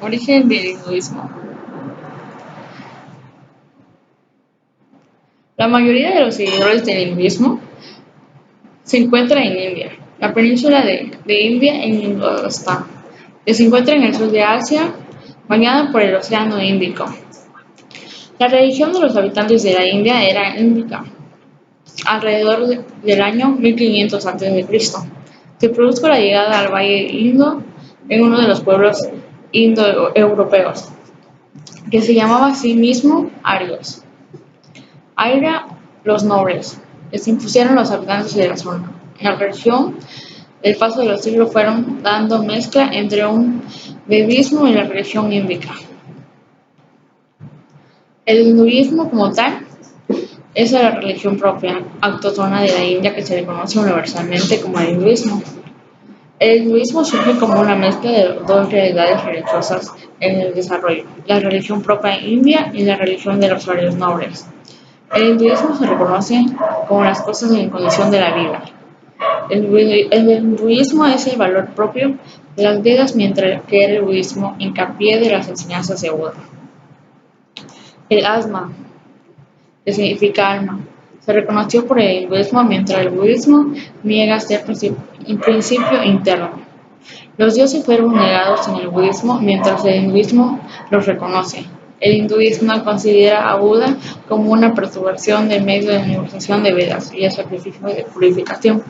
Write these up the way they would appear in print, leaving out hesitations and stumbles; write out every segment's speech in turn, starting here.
Origen del hinduismo. La mayoría de los seguidores del hinduismo se encuentran en India, la península de India en Indostán, que se encuentra en el sur de Asia, bañada por el Océano Índico. La religión de los habitantes de la India era índica. Alrededor del año 1500 a.C., se produjo la llegada al Valle Indo en uno de los pueblos indoeuropeos, que se llamaba a sí mismo arios. Aria los nobles, que se impusieron los habitantes de la zona. En la región, el paso de los siglos fueron dando mezcla entre un vedismo y la religión índica. El hinduismo como tal es la religión propia, autóctona de la India que se le conoce universalmente como el hinduismo. El hinduismo surge como una mezcla de dos realidades religiosas en el desarrollo, la religión propia india y la religión de los arios nobles. El hinduismo se reconoce como las cosas en condición de la vida. El hinduismo es el valor propio de las Vedas, mientras que el budismo hincapié de las enseñanzas de Buda. El Atma, que significa alma, se reconoció por el hinduismo, mientras el budismo niega ser un principio interno. Los dioses fueron negados en el budismo, mientras el hinduismo los reconoce. El hinduismo considera a Buda como una perturbación del medio de negociación de Vedas y el sacrificio de purificación.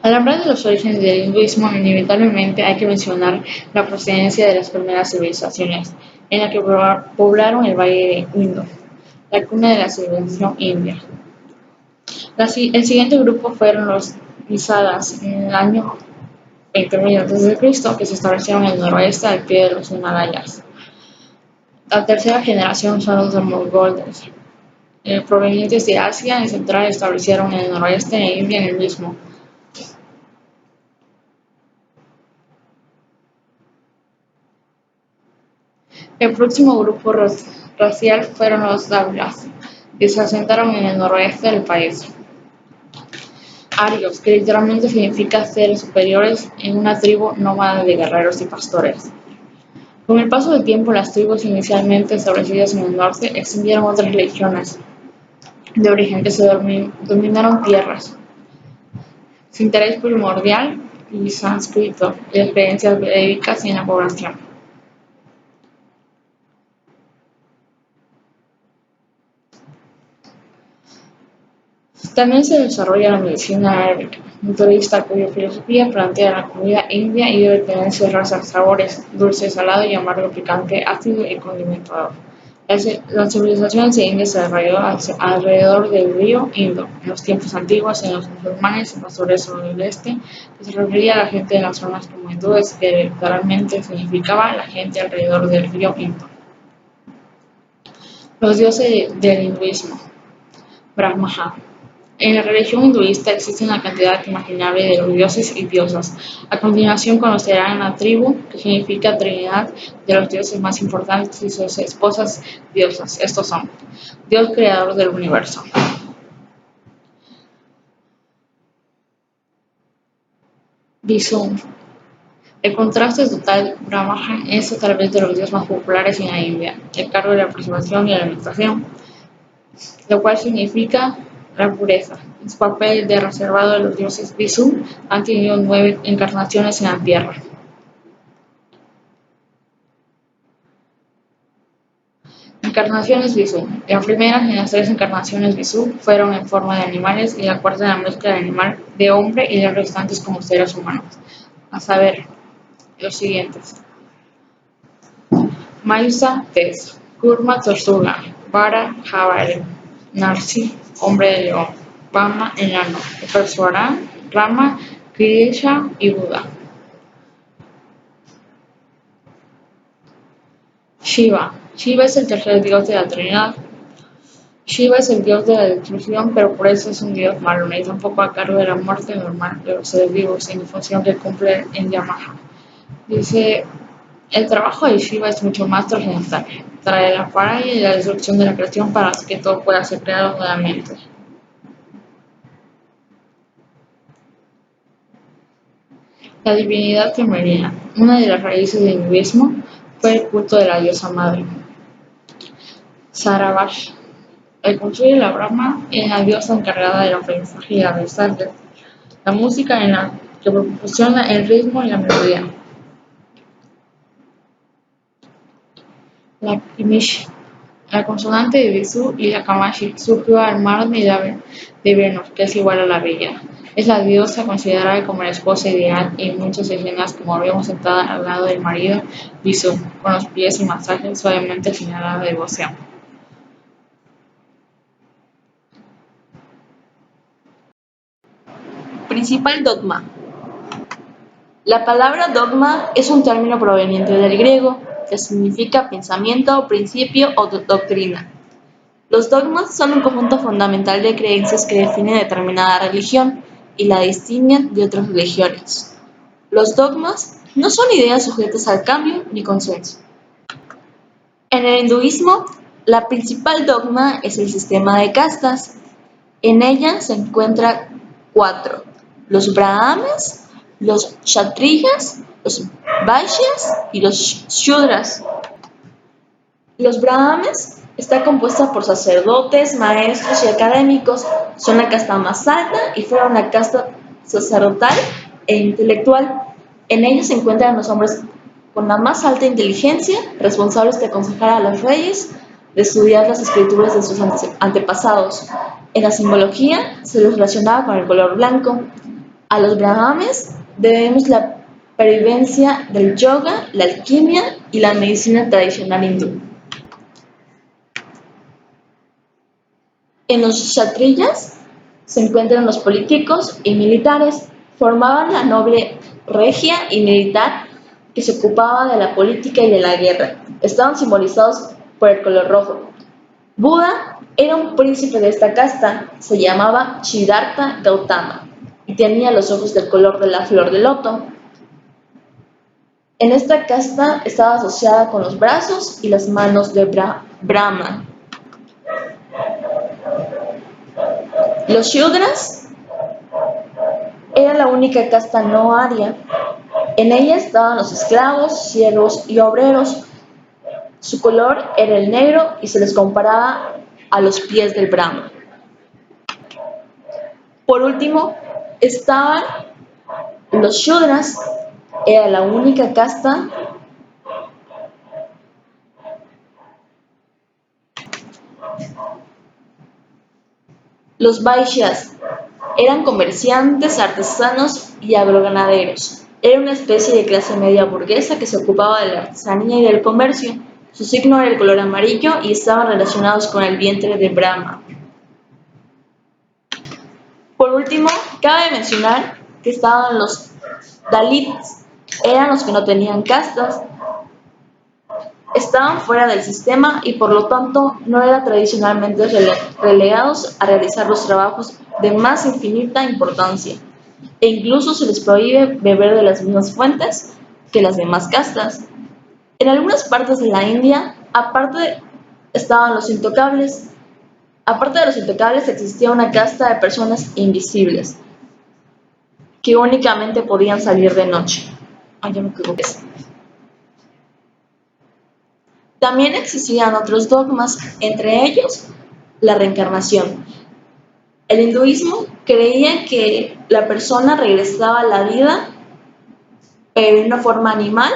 Al hablar de los orígenes del hinduismo, inevitablemente hay que mencionar la procedencia de las primeras civilizaciones en las que poblaron el Valle de Indo, la cuna de la civilización india. El siguiente grupo fueron los Visadas en el año 20.000 a.C., que se establecieron en el noroeste al pie de los Himalayas. La tercera generación son los mongoles, provenientes de Asia Central, establecieron en el noroeste de India en el mismo. El próximo grupo racial fueron los Dávilas, que se asentaron en el noroeste del país. Arios, que literalmente significa seres superiores en una tribu nómada de guerreros y pastores. Con el paso del tiempo, las tribus inicialmente establecidas en el norte extendieron otras religiones de origen que se dominaron tierras. Su interés primordial y sánscrito y las creencias védicas en la población. También se desarrolla la medicina arábica, metodista cuya filosofía plantea la comida india y debe tener sus razas, sabores, dulce, salado y amargo, picante, ácido y condimentado. La civilización de India se desarrolló alrededor del río Indo. En los tiempos antiguos, en los musulmanes y pastores del este, se refería a la gente de las zonas como hindúes, que literalmente significaba la gente alrededor del río Indo. Los dioses del hinduismo. Brahma. En la religión hinduista existe una cantidad inimaginable de los dioses y diosas. A continuación conocerán la tribu, que significa Trinidad, de los dioses más importantes y sus esposas diosas. Estos son: Dios creador del universo. Vishnu. El contraste total, Brahma es tal vez de los dioses más populares en la India, el cargo de la preservación y la alimentación, lo cual significa la pureza. En su papel de reservado de los dioses Vishnu han tenido 9 encarnaciones en la Tierra. Encarnaciones Vishnu. Las primeras en las 3 encarnaciones Vishnu fueron en forma de animales y la cuarta en la mezcla de animal de hombre y las restantes como seres humanos. A saber, los siguientes: Mayusa, Tez, Kurma, Tortuga, Vara, Jabalí, Narsi, hombre de león, Vama, enano, Persuará, Rama, Krishna y Buda. Shiva. Shiva es el tercer dios de la Trinidad. Shiva es el dios de la destrucción, pero por eso es un dios malo, ni tampoco a cargo de la muerte normal de los seres vivos, en función que cumple en Yamaha. Dice: el trabajo de Shiva es mucho más trascendental, trae la para y la destrucción de la creación para que todo pueda ser creado nuevamente. La divinidad femenina. Una de las raíces del hinduismo fue el culto de la diosa madre, Sarasvati. El culto de la Brahma es la diosa encargada del aprendizaje y la versátil. La música en la que proporciona el ritmo y la melodía. La Kimish. La consonante de Visu y la Kamashi surgió al mar de Venus, que es igual a la bella. Es la diosa considerada como la esposa ideal y en muchas escenas como vemos sentada al lado del marido Visu, con los pies y masajes suavemente señalada de devoción. Principal dogma. La palabra dogma es un término proveniente del griego que significa pensamiento, principio o doctrina. Los dogmas son un conjunto fundamental de creencias que definen determinada religión y la distinguen de otras religiones. Los dogmas no son ideas sujetas al cambio ni consenso. En el hinduismo, la principal dogma es el sistema de castas. En ella se encuentran cuatro: los brahmanes, los kshatriyas, los vaishyas y los shudras. Los brahmanes está compuesta por sacerdotes, maestros y académicos. Son la casta más alta y fueron la casta sacerdotal e intelectual. En ellos se encuentran los hombres con la más alta inteligencia, responsables de aconsejar a los reyes, de estudiar las escrituras de sus antepasados. En la simbología se los relacionaba con el color blanco. A los brahmanes debemos la pervivencia del yoga, la alquimia y la medicina tradicional hindú. En los kshatriyas se encuentran los políticos y militares. Formaban la noble regia y militar que se ocupaba de la política y de la guerra. Estaban simbolizados por el color rojo. Buda era un príncipe de esta casta, se llamaba Siddhartha Gautama y tenía los ojos del color de la flor de loto. En esta casta estaba asociada con los brazos y las manos de Brahma. Los Shudras era la única casta no aria. En ella estaban los esclavos, siervos y obreros. Su color era el negro y se les comparaba a los pies del Brahma. Por último, estaban los Shudras, era la única casta Los Vaishyas eran comerciantes, artesanos y agroganaderos. Era una especie de clase media burguesa que se ocupaba de la artesanía y del comercio. Su signo era el color amarillo y estaban relacionados con el vientre de Brahma. Por último, cabe mencionar que estaban los Dalits, eran los que no tenían castas, estaban fuera del sistema y por lo tanto no eran tradicionalmente relegados a realizar los trabajos de más infinita importancia, e incluso se les prohíbe beber de las mismas fuentes que las demás castas. En algunas partes de la India, aparte de los intocables existía una casta de personas invisibles, que únicamente podían salir de noche. Ya me equivoqué. También existían otros dogmas, entre ellos la reencarnación. El hinduismo creía que la persona regresaba a la vida en una forma animal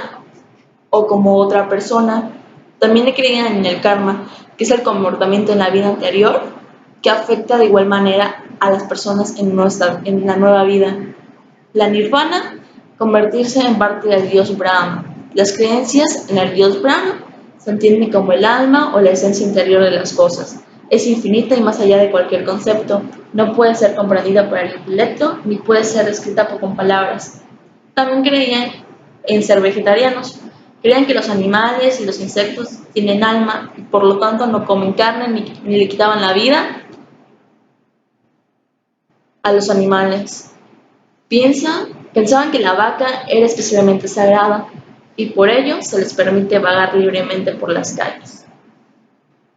o como otra persona. También creían en el karma, que es el comportamiento en la vida anterior que afecta de igual manera a las personas en la nueva vida. La nirvana, convertirse en parte del dios Brahma. Las creencias en el dios Brahma se entiende como el alma o la esencia interior de las cosas. Es infinita y más allá de cualquier concepto. No puede ser comprendida por el intelecto ni puede ser descrita con palabras. También creían en ser vegetarianos. Creían que los animales y los insectos tienen alma y por lo tanto no comen carne ni le quitaban la vida a los animales. Pensaban que la vaca era especialmente sagrada y por ello se les permite vagar libremente por las calles.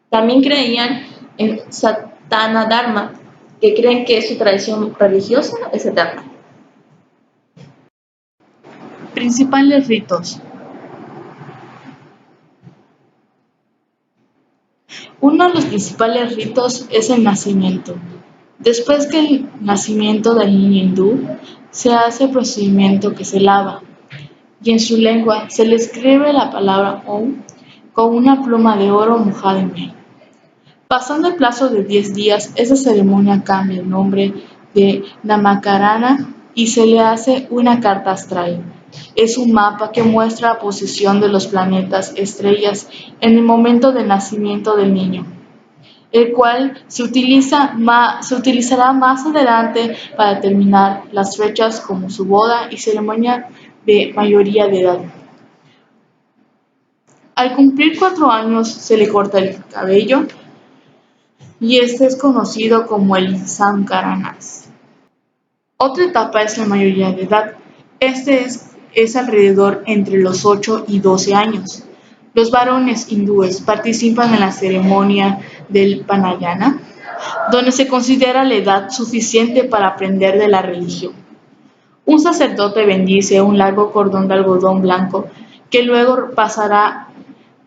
También creían en Satana Dharma, que creen que su tradición religiosa es eterna. Principales ritos. Uno de los principales ritos es el nacimiento. Después que el nacimiento del niño hindú, se hace el procedimiento que se lava y en su lengua se le escribe la palabra Om con una pluma de oro mojada en miel. Pasando el plazo de 10 días, esa ceremonia cambia el nombre de Namakarana y se le hace una carta astral. Es un mapa que muestra la posición de los planetas, estrellas, en el momento del nacimiento del niño, el cual se utilizará más adelante para determinar las fechas como su boda y ceremonia de mayoría de edad. Al cumplir 4 años se le corta el cabello y este es conocido como el Sankaranas. Otra etapa es la mayoría de edad. Es alrededor entre los 8 y 12 años. Los varones hindúes participan en la ceremonia del Panayana, donde se considera la edad suficiente para aprender de la religión. Un sacerdote bendice un largo cordón de algodón blanco que luego pasará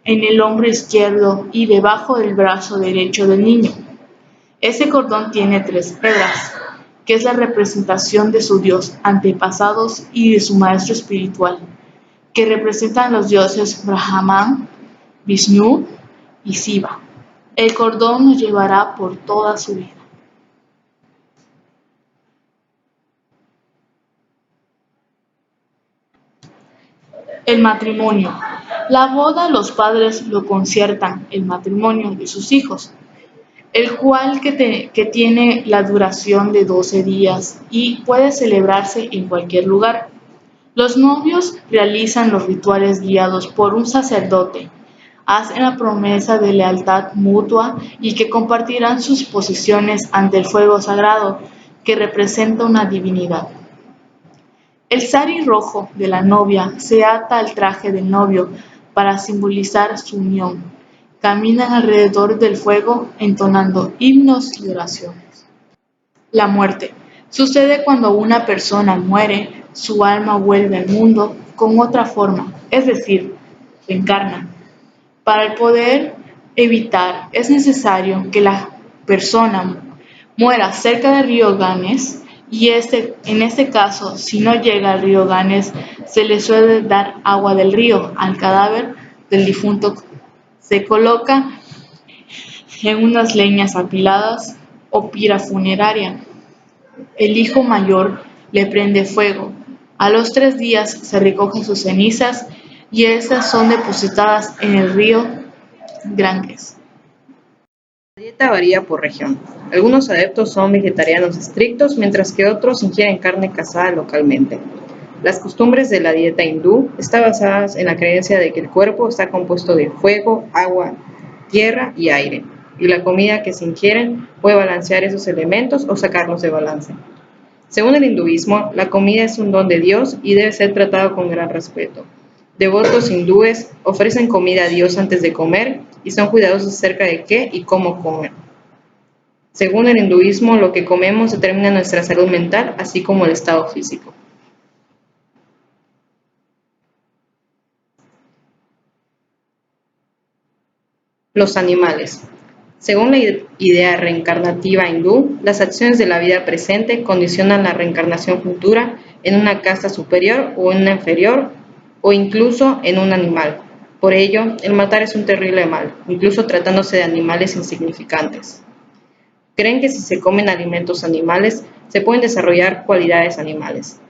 en el hombro izquierdo y debajo del brazo derecho del niño. Ese cordón tiene 3 hebras, que es la representación de su dios, antepasados y de su maestro espiritual, que representan los dioses Brahman, Vishnu y Shiva. El cordón nos llevará por toda su vida. El matrimonio. La boda los padres lo conciertan, el matrimonio de sus hijos, el cual que tiene la duración de 12 días y puede celebrarse en cualquier lugar. Los novios realizan los rituales guiados por un sacerdote, hacen la promesa de lealtad mutua y que compartirán sus posesiones ante el fuego sagrado, que representa una divinidad. El sari rojo de la novia se ata al traje del novio para simbolizar su unión. Caminan alrededor del fuego entonando himnos y oraciones. La muerte. Sucede cuando una persona muere, su alma vuelve al mundo con otra forma, es decir, reencarna. Para el poder evitar, es necesario que la persona muera cerca del río Ganges y en este caso, si no llega al río Ganges, se le suele dar agua del río al cadáver del difunto. Se coloca en unas leñas apiladas o pira funeraria. El hijo mayor le prende fuego. A los 3 días se recogen sus cenizas y estas son depositadas en el río Ganges. La dieta varía por región. Algunos adeptos son vegetarianos estrictos, mientras que otros ingieren carne cazada localmente. Las costumbres de la dieta hindú están basadas en la creencia de que el cuerpo está compuesto de fuego, agua, tierra y aire, y la comida que se ingieren puede balancear esos elementos o sacarlos de balance. Según el hinduismo, la comida es un don de Dios y debe ser tratado con gran respeto. Devotos hindúes ofrecen comida a Dios antes de comer y son cuidadosos acerca de qué y cómo comer. Según el hinduismo, lo que comemos determina nuestra salud mental, así como el estado físico. Los animales. Según la idea reencarnativa hindú, las acciones de la vida presente condicionan la reencarnación futura en una casta superior o en una inferior o incluso en un animal. Por ello, el matar es un terrible mal, incluso tratándose de animales insignificantes. Creen que si se comen alimentos animales, se pueden desarrollar cualidades animales.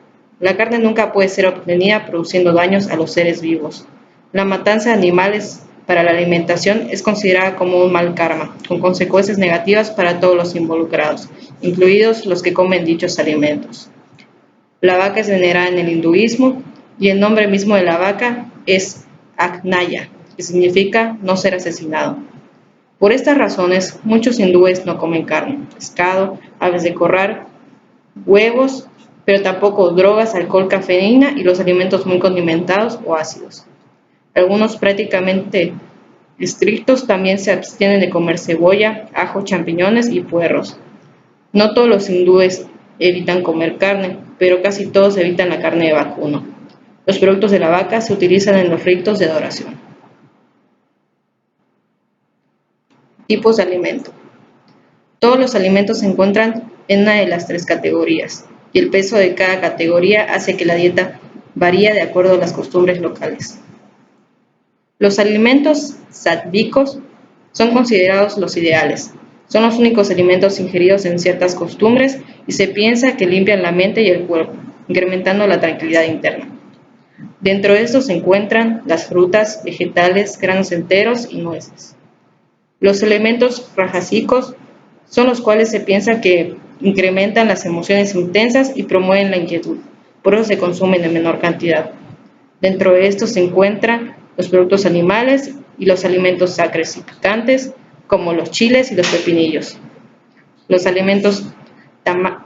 La carne nunca puede ser obtenida produciendo daños a los seres vivos. La matanza de animales para la alimentación es considerada como un mal karma, con consecuencias negativas para todos los involucrados, incluidos los que comen dichos alimentos. La vaca es venerada en el hinduismo y el nombre mismo de la vaca es Agnaya, que significa no ser asesinado. Por estas razones, muchos hindúes no comen carne, pescado, aves de corral, huevos, pero tampoco drogas, alcohol, cafeína y los alimentos muy condimentados o ácidos. Algunos prácticamente estrictos también se abstienen de comer cebolla, ajo, champiñones y puerros. No todos los hindúes evitan comer carne, pero casi todos evitan la carne de vacuno. Los productos de la vaca se utilizan en los ritos de adoración. Tipos de alimento. Todos los alimentos se encuentran en una de las tres categorías, y el peso de cada categoría hace que la dieta varíe de acuerdo a las costumbres locales. Los alimentos sáttvicos son considerados los ideales. Son los únicos alimentos ingeridos en ciertas costumbres y se piensa que limpian la mente y el cuerpo, incrementando la tranquilidad interna. Dentro de estos se encuentran las frutas, vegetales, granos enteros y nueces. Los elementos rajásicos son los cuales se piensa que incrementan las emociones intensas y promueven la inquietud, por eso se consumen en menor cantidad. Dentro de estos se encuentran los productos animales y los alimentos sacros y picantes, como los chiles y los pepinillos. Los alimentos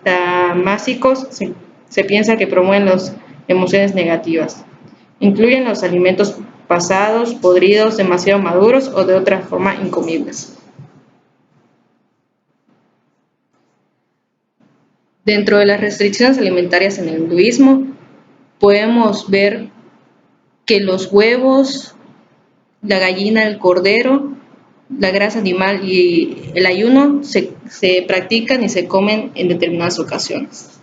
tamásicos se piensa que promueven las emociones negativas. Incluyen los alimentos pasados, podridos, demasiado maduros o de otra forma incomibles. Dentro de las restricciones alimentarias en el hinduismo, podemos ver que los huevos, la gallina, el cordero, la grasa animal y el ayuno se practican y se comen en determinadas ocasiones,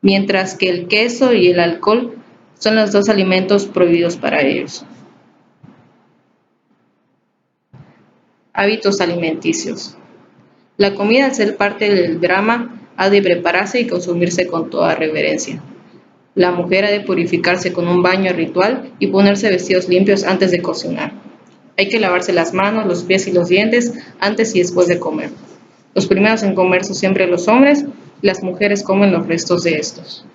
mientras que el queso y el alcohol son los dos alimentos prohibidos para ellos. Hábitos alimenticios. La comida, al ser parte del drama, ha de prepararse y consumirse con toda reverencia. La mujer ha de purificarse con un baño ritual y ponerse vestidos limpios antes de cocinar. Hay que lavarse las manos, los pies y los dientes antes y después de comer. Los primeros en comer son siempre los hombres y las mujeres comen los restos de estos.